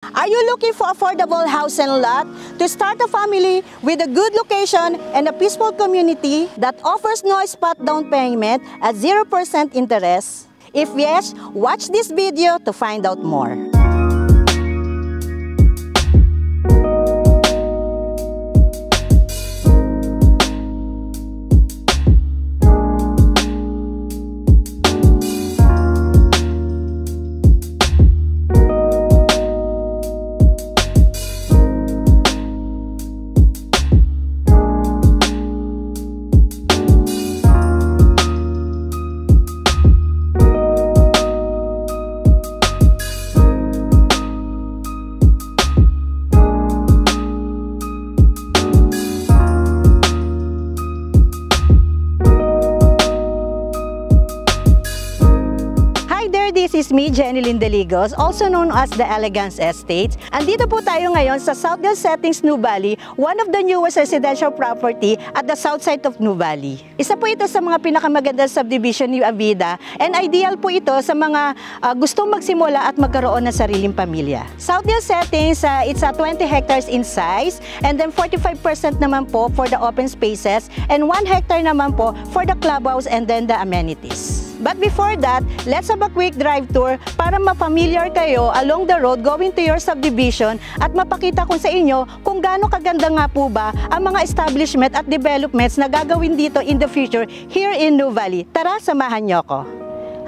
Are you looking for affordable house and lot to start a family with a good location and a peaceful community that offers no spot down payment at 0% interest? If yes, watch this video to find out more. This is me, Jenny Lindeligos, also known as the Elegance Estates. Andito po tayo ngayon sa Southdale Settings, Nuvali, one of the newest residential property at the south side of Nuvali. Isa po ito sa mga pinakamagandang subdivision ni Avida and ideal po ito sa mga gustong magsimula at magkaroon ng sariling pamilya. Southdale Settings, it's 20 hectares in size and then 45% naman po for the open spaces and 1 hectare naman po for the clubhouse and then the amenities. But before that, let's have a quick drive tour para mapamilyar kayo along the road going to your subdivision at mapakita ko sa inyo kung gaano kaganda nga po ba ang mga establishment at developments na gagawin dito in the future here in Nuvali. Tara, samahan niyo ako.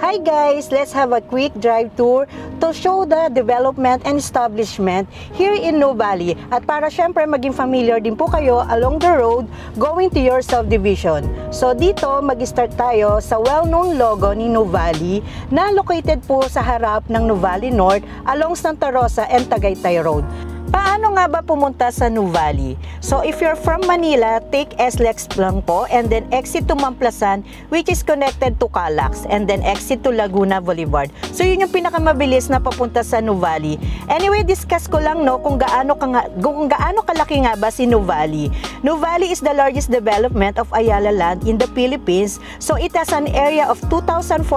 Hi guys, let's have a quick drive tour to show the development and establishment here in Nuvali. At para syempre maging familiar din po kayo along the road going to your subdivision. So dito mag-start tayo sa well-known logo ni Nuvali na located po sa harap ng Nuvali North along Santa Rosa and Tagaytay Road. Paano nga ba pumunta sa Nuvali? So if you're from Manila, take SLEX lang po and then exit to Mamplasan which is connected to Calax and then exit to Laguna Boulevard. So yun yung pinakamabilis na papunta sa Nuvali. Anyway, discuss ko lang no kung gaano kalaki nga ba si Nuvali. Nuvali is the largest development of Ayala land in the Philippines. So it has an area of 2,400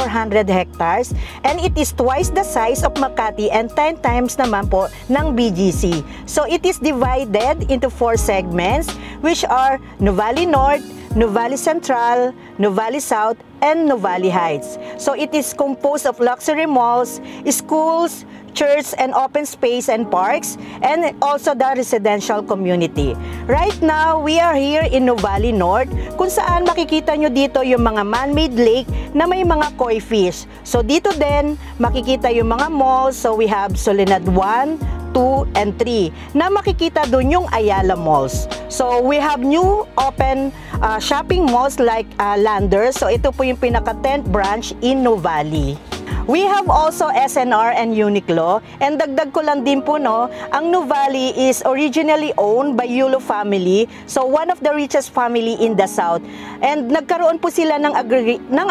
hectares and it is twice the size of Makati and 10 times naman po ng BGC. So it is divided into 4 segments which are Nuvali North, Nuvali Central, Nuvali South, and Nuvali Heights. So it is composed of luxury malls, schools, church, and open space and parks, and also the residential community. Right now, we are here in Nuvali North, kung saan makikita nyo dito yung mga man-made lake na may mga koi fish. So dito din, makikita yung mga malls. So we have Soledad 1, 2, and 3 na makikita doon yung Ayala Malls. So we have new open shopping malls like Landers. So ito po yung pinaka 10th branch in Nuvali. We have also SNR and Uniqlo, and dagdag ko lang din po no, ang Nuvali is originally owned by Yulo family, so one of the richest family in the south. And nagkaroon po sila ng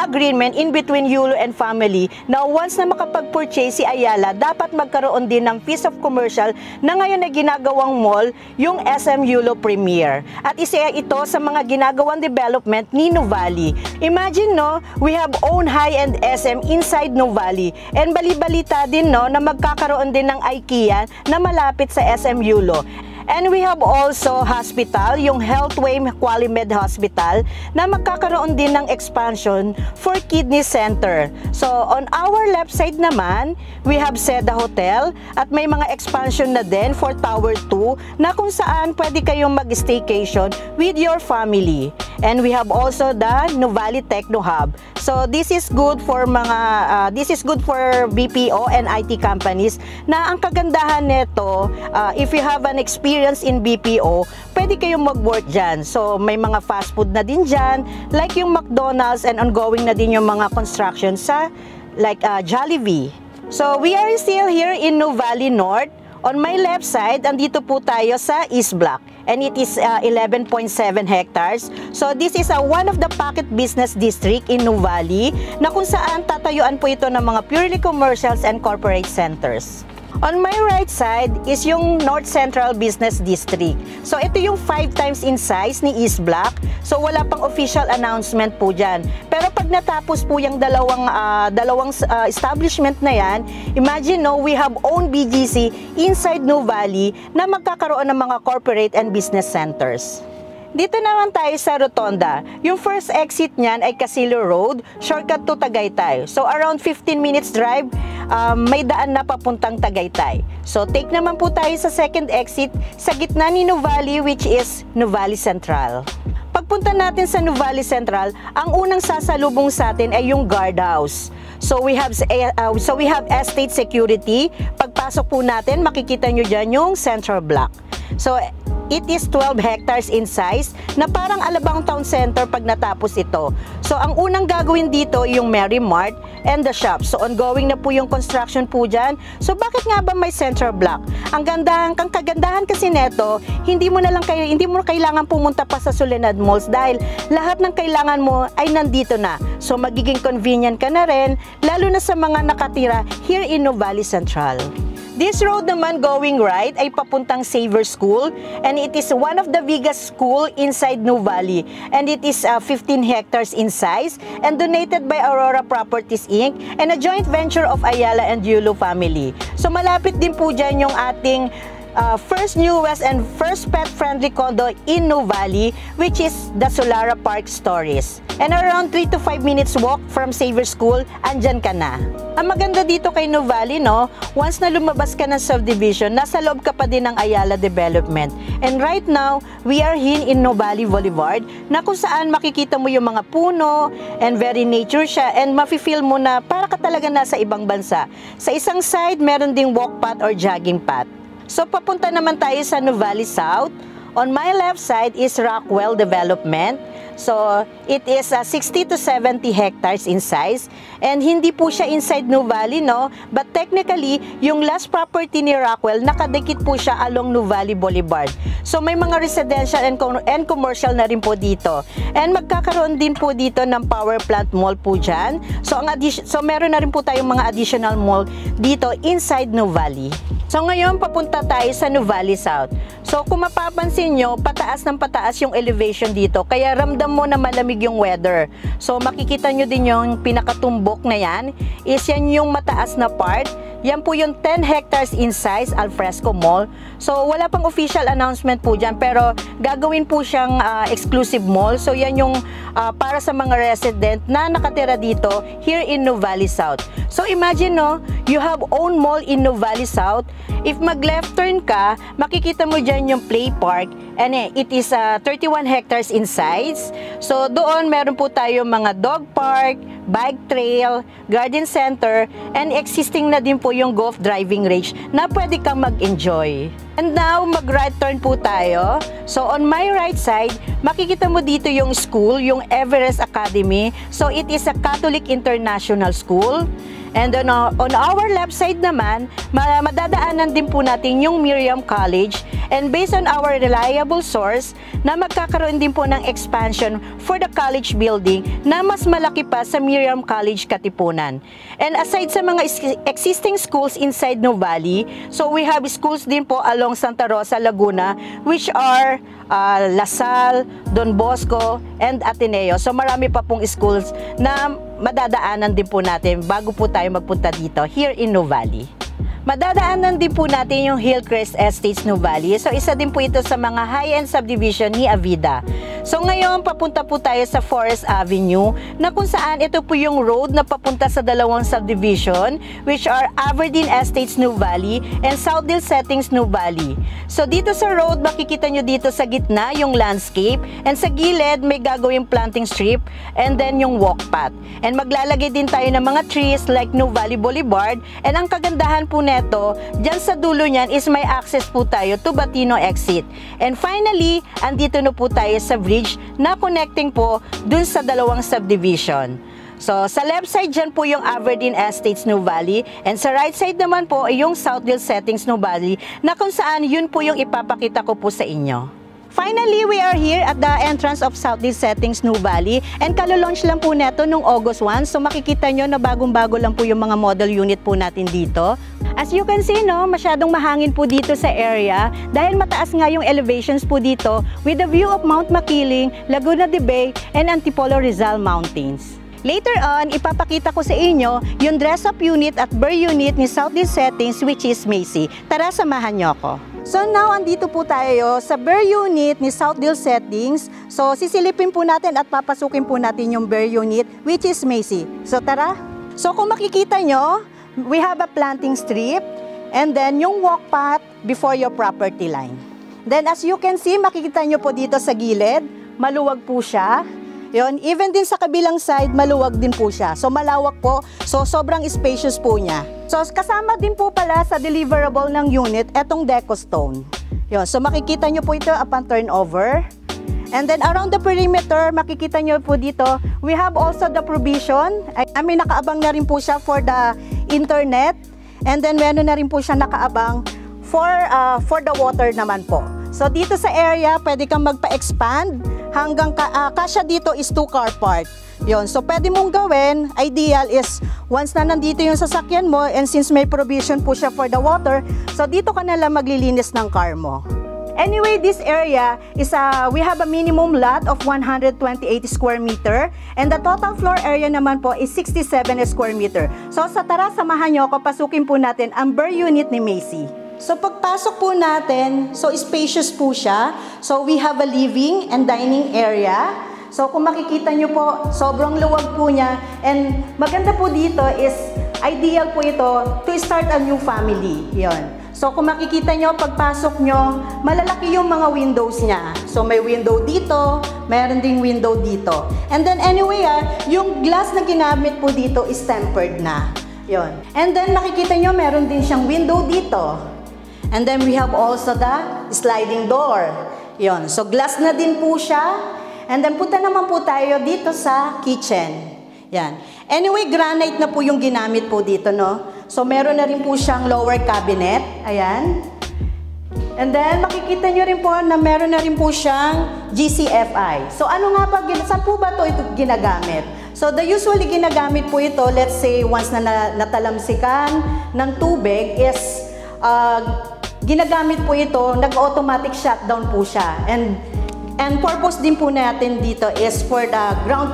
agreement in between Yulo and family na once na makapag-purchase si Ayala, dapat magkaroon din ng piece of commercial na ngayon na ginagawang mall, yung SM Yulo Premier. At isa ito sa mga ginagawang development ni Nuvali. Imagine no, we have own high-end SM inside Nuvali. And bali-balita din no na magkakaroon din ng IKEA na malapit sa SM Yulo. And we have also hospital, yung Healthway Qualimed Hospital na magkakaroon din ng expansion for kidney center. So on our left side naman, we have Seda Hotel at may mga expansion na din for Tower 2 na kung saan pwede kayong mag-staycation with your family. And we have also the Nuvali Techno Hub. So this is good for BPO and IT companies na ang kagandahan nito, if you have an experience in BPO, pwede kayong mag-work dyan. So may mga fast food na din dyan, like yung McDonald's, and ongoing na din yung mga construction sa like Jollibee. So we are still here in Nuvali North. On my left side, andito po tayo sa East Block. And it is 11.7 hectares. So this is one of the pocket business district in Nuvali na kung saan tatayuan po ito ng mga purely commercials and corporate centers. On my right side is yung North Central Business District. So ito yung 5 times in size ni East Block. So wala pang official announcement po dyan. Pero pag natapos po yung dalawang establishment na yan, imagine no, we have own BGC inside Nuvali na magkakaroon ng mga corporate and business centers. Dito naman tayo sa Rotonda. Yung first exit niyan ay Casilo Road, shortcut to Tagaytay. So around 15 minutes drive, may daan na papuntang Tagaytay. So take naman po tayo sa second exit sa gitna ni Nuvali, which is Nuvali Central. Pagpunta natin sa Nuvali Central, ang unang sasalubong sa atin ay yung guardhouse. So we have estate security. Pagpasok po natin, makikita nyo dyan yung Central Block. So it is 12 hectares in size na parang Alabang Town Center pag natapos ito. So ang unang gagawin dito yung Mary Mart and the shop. So ongoing na po yung construction po dyan. So bakit nga ba may Central Block? Ang kagandahan kasi neto, hindi mo kailangan pumunta pa sa Soledad Malls dahil lahat ng kailangan mo ay nandito na. So magiging convenient ka na rin, lalo na sa mga nakatira here in Nuvali Central. This road naman going right ay papuntang Xavier School, and it is one of the biggest school inside Nuvali, and it is 15 hectares in size and donated by Aurora Properties Inc. and a joint venture of Ayala and Yulo family. So malapit din po dyan yung ating first newest and first pet-friendly condo in Nuvali, which is the Solara Park Stories. And around 3 to 5 minutes walk from Xavier School, andyan ka na. Ang maganda dito kay Nuvali, no, once na lumabas ka ng subdivision, nasa loob ka pa din ng Ayala Development. And right now, we are here in Nuvali Boulevard, na kung saan makikita mo yung mga puno, and very nature siya, and mafe-feel mo na para ka talaga nasa ibang bansa. Sa isang side, meron ding walk path or jogging path. So papunta naman tayo sa Nuvali South. On my left side is Rockwell Development. So it is 60 to 70 hectares in size, and hindi po siya inside Nuvali, no, but technically yung last property ni Rockwell nakadikit po siya along Nuvali Boulevard. So may mga residential and commercial na rin po dito, and magkakaroon din po dito ng power plant mall po dyan. So meron na rin po tayong mga additional mall dito inside Nuvali. So ngayon papunta tayo sa Nuvali South. So kung mapapansin nyo, pataas ng pataas yung elevation dito, kaya ramdam mo na malamig yung weather. So makikita nyo din yung pinakatumbok na yan, is yan yung mataas na part. Yan po yung 10 hectares in size Alfresco Mall. So wala pang official announcement po dyan, pero gagawin po siyang exclusive mall. So yan yung para sa mga resident na nakatira dito here in Nuvali South. So imagine, no, you have own mall in Nuvali South. If mag-left turn ka, makikita mo dyan yung play park, and it is 31 hectares in size. So doon meron po tayo mga dog park, bike trail, garden center, and existing na din po yung golf driving range na pwede kang mag-enjoy. And now, mag-right turn po tayo. So on my right side, makikita mo dito yung school, yung Everest Academy. So it is a Catholic International School. And on our left side naman, madadaanan din po natin yung Miriam College, and based on our reliable source, na magkakaroon din po ng expansion for the college building na mas malaki pa sa Miriam College Katipunan. And aside sa mga existing schools inside Nuvali, so we have schools din po along Santa Rosa, Laguna, which are Lasal, Don Bosco, and Ateneo. So marami pa pong schools na madadaanan din po natin bago po tayo magpunta dito here in Nuvali. Madadaanan din po natin yung Hillcrest Estates Nuvali. So isa din po ito sa mga high-end subdivision ni Avida. So ngayon papunta po tayo sa Forest Avenue, na kung saan ito po yung road na papunta sa dalawang subdivision, which are Aberdeen Estates Nuvali and Southdale Settings Nuvali. So dito sa road, makikita nyo dito sa gitna yung landscape, and sa gilid may gagawing planting strip, and then yung walk path. And maglalagay din tayo ng mga trees like Nuvali Boulevard, and ang kagandahan po neto, dyan sa dulo niyan is may access po tayo to Batino exit. And finally, andito na po tayo sa bridge na connecting po dun sa dalawang subdivision. So, sa left side dyan po yung Aberdeen Estates Nuvali, and sa right side naman po ay yung Southdale Settings Nuvali, na kung saan yun po yung ipapakita ko po sa inyo. Finally, we are here at the entrance of Southeast Settings New Valley and kalulaunch lang po neto nung August 1. So makikita nyo na bagong-bago lang po yung mga model unit po natin dito. As you can see, no, masyadong mahangin po dito sa area dahil mataas nga yung elevations po dito with the view of Mount Makiling, Laguna de Bay, and Antipolo Rizal Mountains. Later on, ipapakita ko sa inyo yung dress-up unit at burr unit ni Southeast Settings, which is Macy. Tara, samahan nyo ako. So now, andito po tayo sa burr unit ni Southeast Settings. So sisilipin po natin at papasukin po natin yung burr unit, which is Macy. So tara. So kung makikita nyo, we have a planting strip and then yung walk path before your property line. Then as you can see, makikita nyo po dito sa gilid, maluwag po siya. Yun, even din sa kabilang side, maluwag din po siya. So malawak po, so sobrang spacious po niya. So kasama din po pala sa deliverable ng unit, etong deco stone. Yun, so makikita nyo po ito upon turnover. And then around the perimeter, makikita nyo po dito, we have also the provision. May nakaabang na rin po siya for the internet. And then meron na rin po siya nakaabang for the water naman po. So dito sa area, pwede kang magpa-expand hanggang kasya dito is 2-car park. Yon, so pwede mong gawin, ideal is once na nandito yung sasakyan mo and since may provision po siya for the water, so dito ka na lang maglilinis ng car mo. Anyway, this area is we have a minimum lot of 128 square meter and the total floor area naman po is 67 square meter. So sa tara, samahan nyo ako, pasukin po natin ang burr unit ni Macy. So pagpasok po natin, so spacious po siya. So we have a living and dining area. So kung makikita nyo po, sobrang luwag po niya. And maganda po dito is, ideal po ito to start a new family. Yon. So kung makikita nyo, pagpasok nyo, malalaki yung mga windows niya. So may window dito, mayroon ding window dito. And then anyway, yung glass na ginamit po dito is tempered na. Yon. And then makikita nyo, meron din siyang window dito. And then we have also the sliding door. Yon. So glass na din po siya. And then punta naman po tayo dito sa kitchen. Yan. Anyway, granite na po yung ginamit po dito, no? So meron na rin po siyang lower cabinet. Ayan. And then makikita nyo rin po na meron na rin po siyang GCFI. So ano nga pa, saan po ba ito ginagamit? So the usually ginagamit po ito, let's say once na natalamsikan ng tubig is ginagamit po ito, nag-automatic shutdown po siya. And purpose din po natin dito is for the ground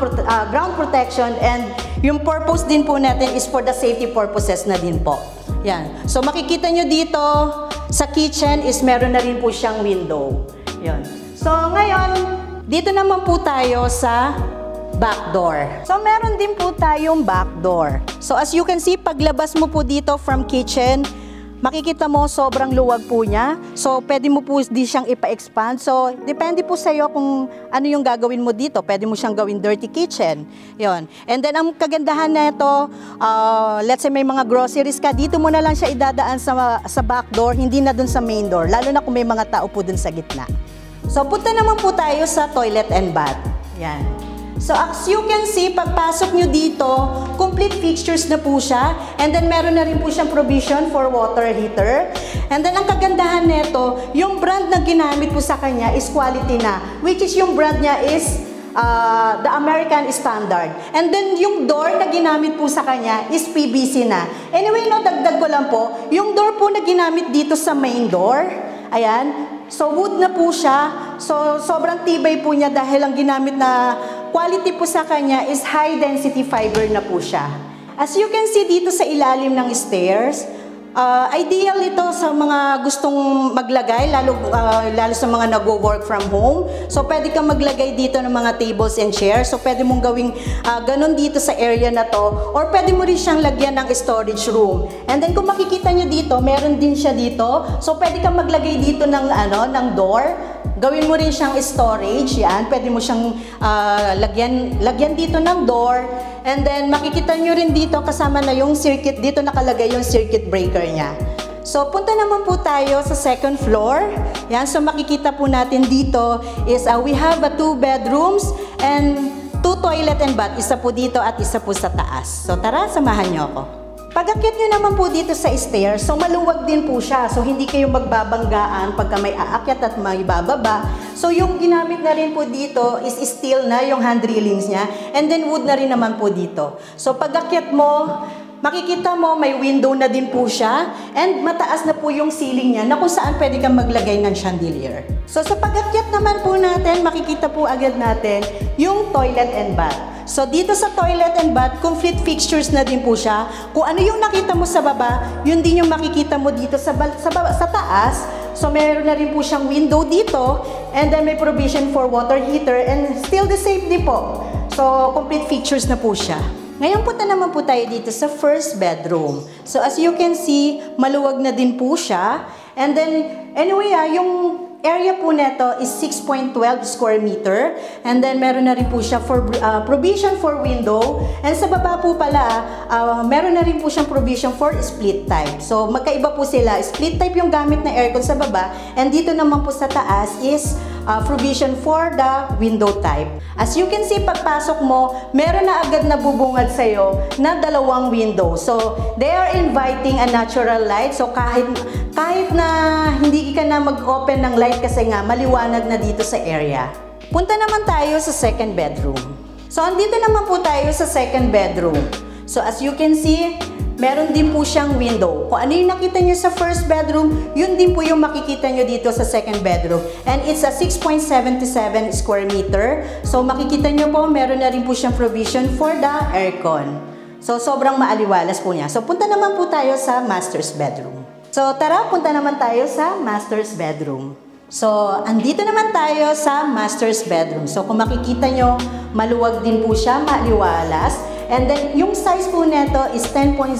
protection and yung purpose din po natin is for the safety purposes na din po. Yan. So makikita nyo dito sa kitchen is meron na rin po siyang window. Yan. So ngayon, dito naman po tayo sa back door. So meron din po tayong back door. So as you can see, paglabas mo po dito from kitchen, makikita mo sobrang luwag po niya. So pwede mo po di siyang ipa-expand. So depende po sa iyo kung ano yung gagawin mo dito. Pwede mo siyang gawin dirty kitchen. Yon. And then ang kagandahan na ito, let's say may mga groceries ka, dito mo na lang siya idadaan sa back door, hindi na dun sa main door. Lalo na kung may mga tao po dun sa gitna. So punta naman po tayo sa toilet and bath. Yan. So as you can see, pagpasok nyo dito, complete fixtures na po siya. And then meron na rin po siyang provision for water heater. And then ang kagandahan nito, yung brand na ginamit po sa kanya is quality na. Which is yung brand niya is the American Standard. And then yung door na ginamit po sa kanya is PVC na. Anyway, no, dagdag ko lang po, yung door po na ginamit dito sa main door, ayan, so wood na po siya. So sobrang tibay po niya dahil ang ginamit na quality po sa kanya is high density fiber na po siya. As you can see dito sa ilalim ng stairs, ideal ito sa mga gustong maglagay, lalo sa mga nagwo-work from home. So pwede kang maglagay dito ng mga tables and chairs. So pwede mong gawing ganun dito sa area na to. Or pwede mo rin siyang lagyan ng storage room. And then kung makikita nyo dito, meron din siya dito. So pwede kang maglagay dito ng door. Gawin mo rin siyang storage, yan. Pwede mo siyang lagyan dito ng door. And then, makikita nyo rin dito, kasama na yung circuit, dito nakalagay yung circuit breaker niya. So, punta naman po tayo sa second floor. Yan, so makikita po natin dito is we have 2 bedrooms and 2 toilet and bath. Isa po dito at isa po sa taas. So, tara, samahan nyo ako. Pag-akyat nyo naman po dito sa stairs, so maluwag din po siya. So hindi kayo magbabanggaan pagka may aakyat at may bababa. So yung ginamit na rin po dito is steel na yung hand railings niya. And then wood na rin naman po dito. So pag-akyat mo, makikita mo may window na din po siya. And mataas na po yung ceiling niya na kung saan pwede kang maglagay ng chandelier. So sa pag-akyat naman po natin, makikita po agad natin yung toilet and bath. So dito sa toilet and bath, complete fixtures na din po siya. Kung ano yung nakita mo sa baba, yun din yung makikita mo dito sa taas. So meron na rin po siyang window dito, and then may provision for water heater, and still the same din po. So complete features na po siya. Ngayon punta naman po tayo dito sa first bedroom. So as you can see, maluwag na din po siya. And then anyway, yung area po neto is 6.12 square meter. And then meron na rin po siya for provision for window. And sa baba po pala, meron na rin po siyang provision for split type. So magkaiba po sila. Split type yung gamit na aircon sa baba. And dito naman po sa taas is provision for the window type. As you can see, pagpasok mo, meron na agad na bubungad sa'yo na dalawang window. So they are inviting a natural light. So kahit na hindi ka na mag-open ng light kasi nga maliwanag na dito sa area. Punta naman tayo sa second bedroom. So andito naman po tayo sa second bedroom. So as you can see, meron din po siyang window. Kung ano yung nakita nyo sa first bedroom, yun din po yung makikita nyo dito sa second bedroom. And it's a 6.77 square meter. So makikita nyo po, meron na rin po siyang provision for the aircon. So sobrang maaliwalas po niya. So punta naman po tayo sa master's bedroom. So tara, punta naman tayo sa master's bedroom. So andito naman tayo sa master's bedroom. So kung makikita nyo, maluwag din po siya, maaliwalas. And then, yung size po neto is 10.08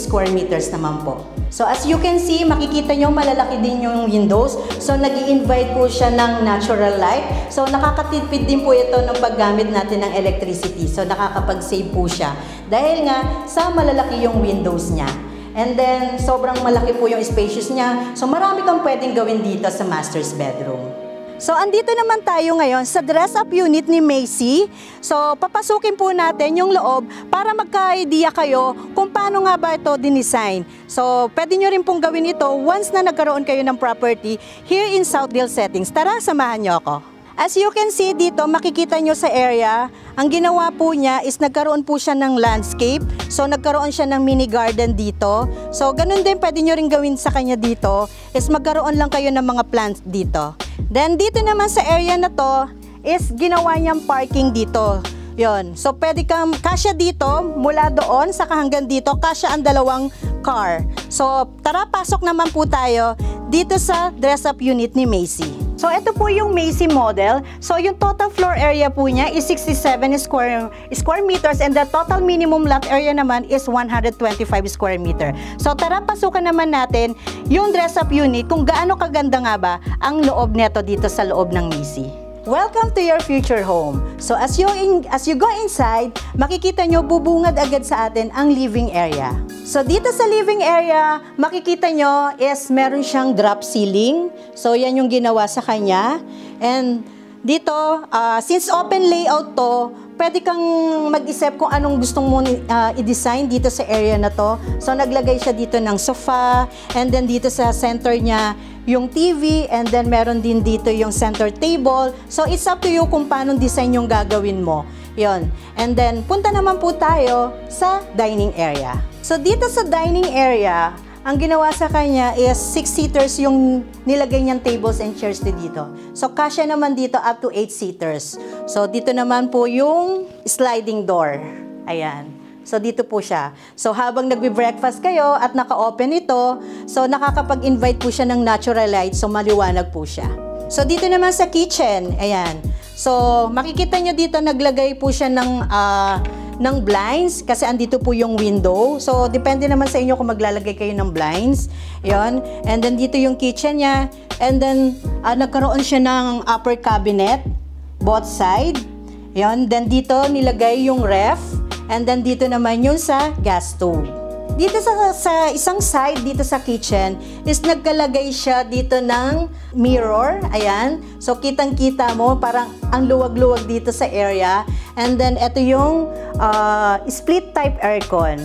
square meters naman po. So, as you can see, makikita nyo, malalaki din yung windows. So, nag-i-invite po siya ng natural light. So, nakakatipid din po ito ng paggamit natin ng electricity. So, nakakapag-save po siya. Dahil nga, sa malalaki yung windows niya. And then, sobrang malaki po yung spacious niya. So, marami kang pwedeng gawin dito sa master's bedroom. So, andito naman tayo ngayon sa dress-up unit ni Macy. So, papasukin po natin yung loob para magka-idea kayo kung paano nga ba ito dinesign. So, pwede nyo rin pong gawin ito once na nagkaroon kayo ng property here in Southdale Settings. Tara, samahan nyo ako. As you can see dito, makikita nyo sa area, ang ginawa po niya is nagkaroon po siya ng landscape. So, nagkaroon siya ng mini garden dito. So, ganun din pwede nyo rin gawin sa kanya dito is magkaroon lang kayo ng mga plants dito. Then, dito naman sa area na to is ginawa niyang parking dito. Yon. So, pwede kang kasya dito, mula doon, saka hanggang dito, kasya ang dalawang car. So, tara, pasok naman po tayo dito sa dress-up unit ni Macy. So, ito po yung Macy model. So, yung total floor area po niya is 67 square meters and the total minimum lot area naman is 125 square meter. So, tara, pasukan naman natin yung dress-up unit kung gaano kaganda nga ba ang loob neto dito sa loob ng Macy. Welcome to your future home. So, as you go inside, makikita nyo bubungad agad sa atin ang living area. So, dito sa living area, makikita nyo is meron siyang drop ceiling. So, yan yung ginawa sa kanya. And dito, since open layout to, pwede kang mag-isip kung anong gustong mo i-design dito sa area na to. So, naglagay siya dito ng sofa, and then dito sa center niya, yung TV, and then meron din dito yung center table. So, it's up to you kung paano design yung gagawin mo. Yon. And then, punta naman po tayo sa dining area. So, dito sa dining area, ang ginawa sa kanya is 6-seaters yung nilagay niyang tables and chairs dito. So, kasya naman dito up to 8-seaters. So, dito naman po yung sliding door. Ayan. So, dito po siya. So, habang nagbe-breakfast kayo at naka-open ito, so, nakakapag-invite po siya ng natural light. So, maliwanag po siya. So, dito naman sa kitchen. Ayan. So, makikita nyo dito, naglagay po siya ng blinds kasi andito po yung window. So, depende naman sa inyo kung maglalagay kayo ng blinds. Ayan. And then, dito yung kitchen niya. And then, nagkaroon siya ng upper cabinet, both side. Ayan. Then, dito nilagay yung ref. And then, dito naman yung sa gas stove. Dito sa isang side, dito sa kitchen, is nagkalagay siya dito ng mirror. Ayan. So, kitang-kita mo, parang ang luwag-luwag dito sa area. And then, ito yung split type aircon.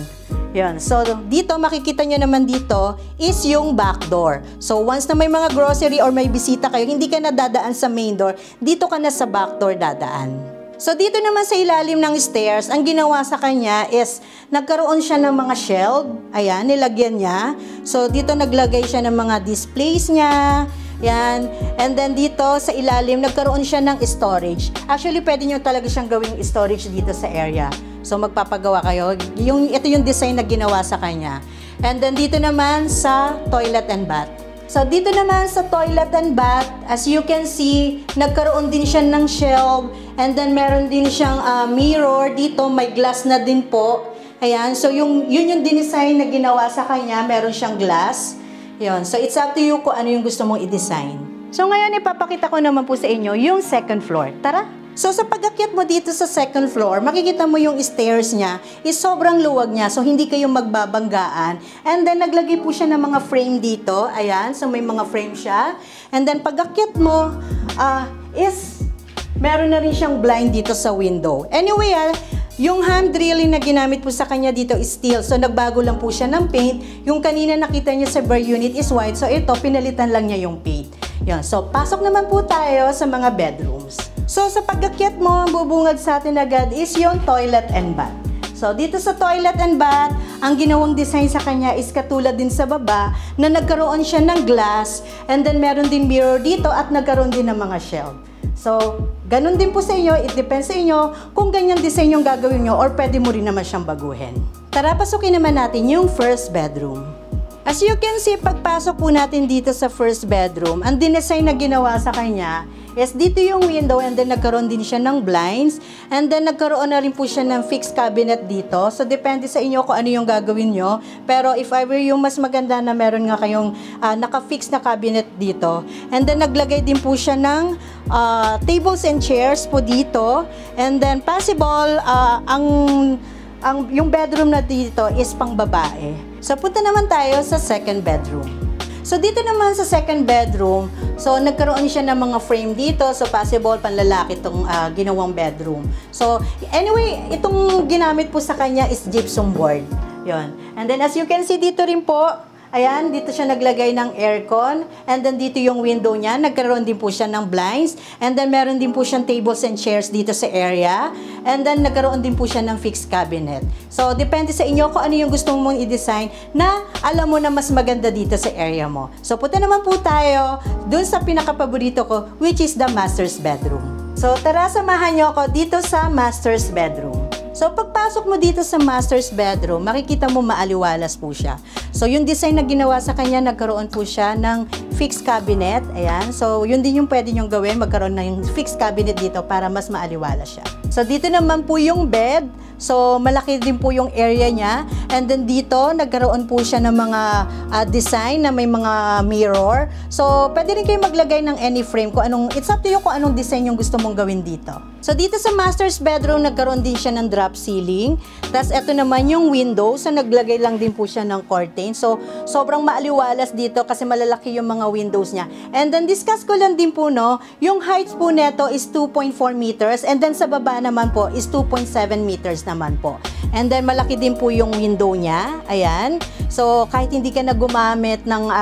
Yan. So, dito, makikita nyo naman dito is yung back door. So, once na may mga grocery or may bisita kayo, hindi ka na dadaan sa main door, dito ka na sa back door dadaan. So, dito naman sa ilalim ng stairs, ang ginawa sa kanya is, nagkaroon siya ng mga shelf. Ayan, nilagyan niya. So, dito naglagay siya ng mga displays niya. Yan. And then dito sa ilalim, nagkaroon siya ng storage. Actually, pwede nyo talaga siyang gawing storage dito sa area. So, magpapagawa kayo. Ito yung design na ginawa sa kanya. And then dito naman sa toilet and bath. So, dito naman sa toilet and bath, as you can see, nagkaroon din siya ng shelf. And then meron din siyang mirror. Dito, may glass na din po. Ayan. So, yun yung design na ginawa sa kanya. Meron siyang glass. Yun. So, it's up to you kung ano yung gusto mong i-design. So, ngayon, ipapakita ko naman po sa inyo yung second floor. Tara! So, sa pag-akyat mo dito sa second floor, makikita mo yung stairs niya is sobrang luwag niya. So, hindi kayo magbabanggaan. And then, naglagay po siya ng mga frame dito. Ayan. So, may mga frame siya. And then, pag-akyat mo meron na rin siyang blind dito sa window. Anyway, yung hand drilling na ginamit po sa kanya dito is steel. So, nagbago lang po siya ng paint. Yung kanina nakita niyo sa bar unit is white. So, ito, pinalitan lang niya yung paint. Yan. So, pasok naman po tayo sa mga bedrooms. So, sa pag-akyat mo, ang bubungad sa atin agad is yung toilet and bath. So, dito sa toilet and bath, ang ginawang design sa kanya is katulad din sa baba na nagkaroon siya ng glass and then meron din mirror dito at nagkaroon din ng mga shelf. So, ganun din po sa inyo. It depends sa inyo kung ganyan design yung gagawin nyo or pwede mo rin naman siyang baguhin. Tara, pasukin naman natin yung first bedroom. As you can see, pagpasok po natin dito sa first bedroom, ang dinesign na ginawa sa kanya is dito yung window and then nagkaroon din siya ng blinds and then nagkaroon na rin po siya ng fixed cabinet dito. So, depende sa inyo kung ano yung gagawin nyo. Pero if ever yung mas maganda na meron nga kayong naka-fix na cabinet dito. And then naglagay din po siya ng tables and chairs po dito. And then possible, yung bedroom na dito is pang babae. So, punta naman tayo sa second bedroom. So, dito naman sa second bedroom, so, nagkaroon siya ng mga frame dito. So, possible panlalaki itong ginawang bedroom. So, anyway, itong ginamit po sa kanya is gypsum board. Yun. And then, as you can see dito rin po, ayan, dito siya naglagay ng aircon. And then, dito yung window niya. Nagkaroon din po siya ng blinds. And then, meron din po siyang tables and chairs dito sa area. And then, nagkaroon din po siya ng fixed cabinet. So, depende sa inyo kung ano yung gusto mong i-design na alam mo na mas maganda dito sa area mo. So, punta naman po tayo dun sa pinaka-paborito ko, which is the master's bedroom. So, tara, samahan niyo ako dito sa master's bedroom. So, pagpasok mo dito sa master's bedroom, makikita mo maaliwalas po siya. So, yung design na ginawa sa kanya, nagkaroon po siya ng fixed cabinet. Ayan. So, yun din yung pwede nyong gawin, magkaroon ng fixed cabinet dito para mas maaliwalas siya. So, dito naman po yung bed. So, malaki din po yung area niya. And then dito, nagkaroon po siya ng mga design na may mga mirror. So, pwede rin kayo maglagay ng any frame. It's up to you kung anong design yung gusto mong gawin dito. So, dito sa master's bedroom, nagkaroon din siya ng drop ceiling. Tapos, ito naman yung window. So, naglagay lang din po siya ng curtain. So, sobrang maaliwalas dito kasi malalaki yung mga windows niya. And then, discuss ko lang din po, no, yung height po neto is 2.4 meters. And then, sa baba naman po is 2.7 meters naman po. And then, malaki din po yung window niya. Ayan. So, kahit hindi ka na gumamit ng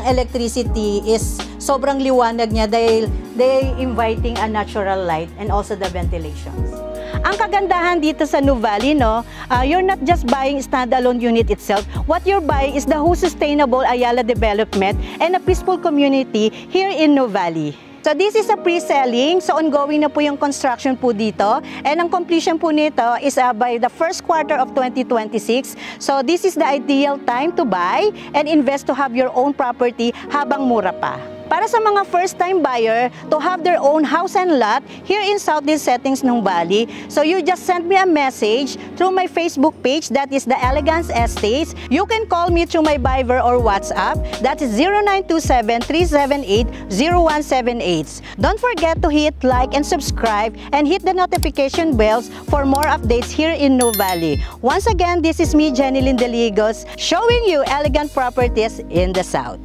electricity is sobrang liwanag niya dahil they inviting a natural light and also the ventilations. Ang kagandahan dito sa Nuvali, no, you're not just buying standalone unit itself. What you're buying is the whole sustainable Ayala development and a peaceful community here in Nuvali. So this is a pre-selling. So ongoing na po yung construction po dito. And ang completion po nito is by the first quarter of 2026. So this is the ideal time to buy and invest to have your own property habang mura pa. Para sa mga first-time buyer to have their own house and lot here in Southern Settings, Nuvali, so you just send me a message through my Facebook page, that is the Elegance Estates. You can call me through my Viber or WhatsApp, that is 0927-378-0178. Don't forget to hit like and subscribe and hit the notification bells for more updates here in Nuvali. Once again, this is me, Jenny Lindeligos, showing you elegant properties in the South.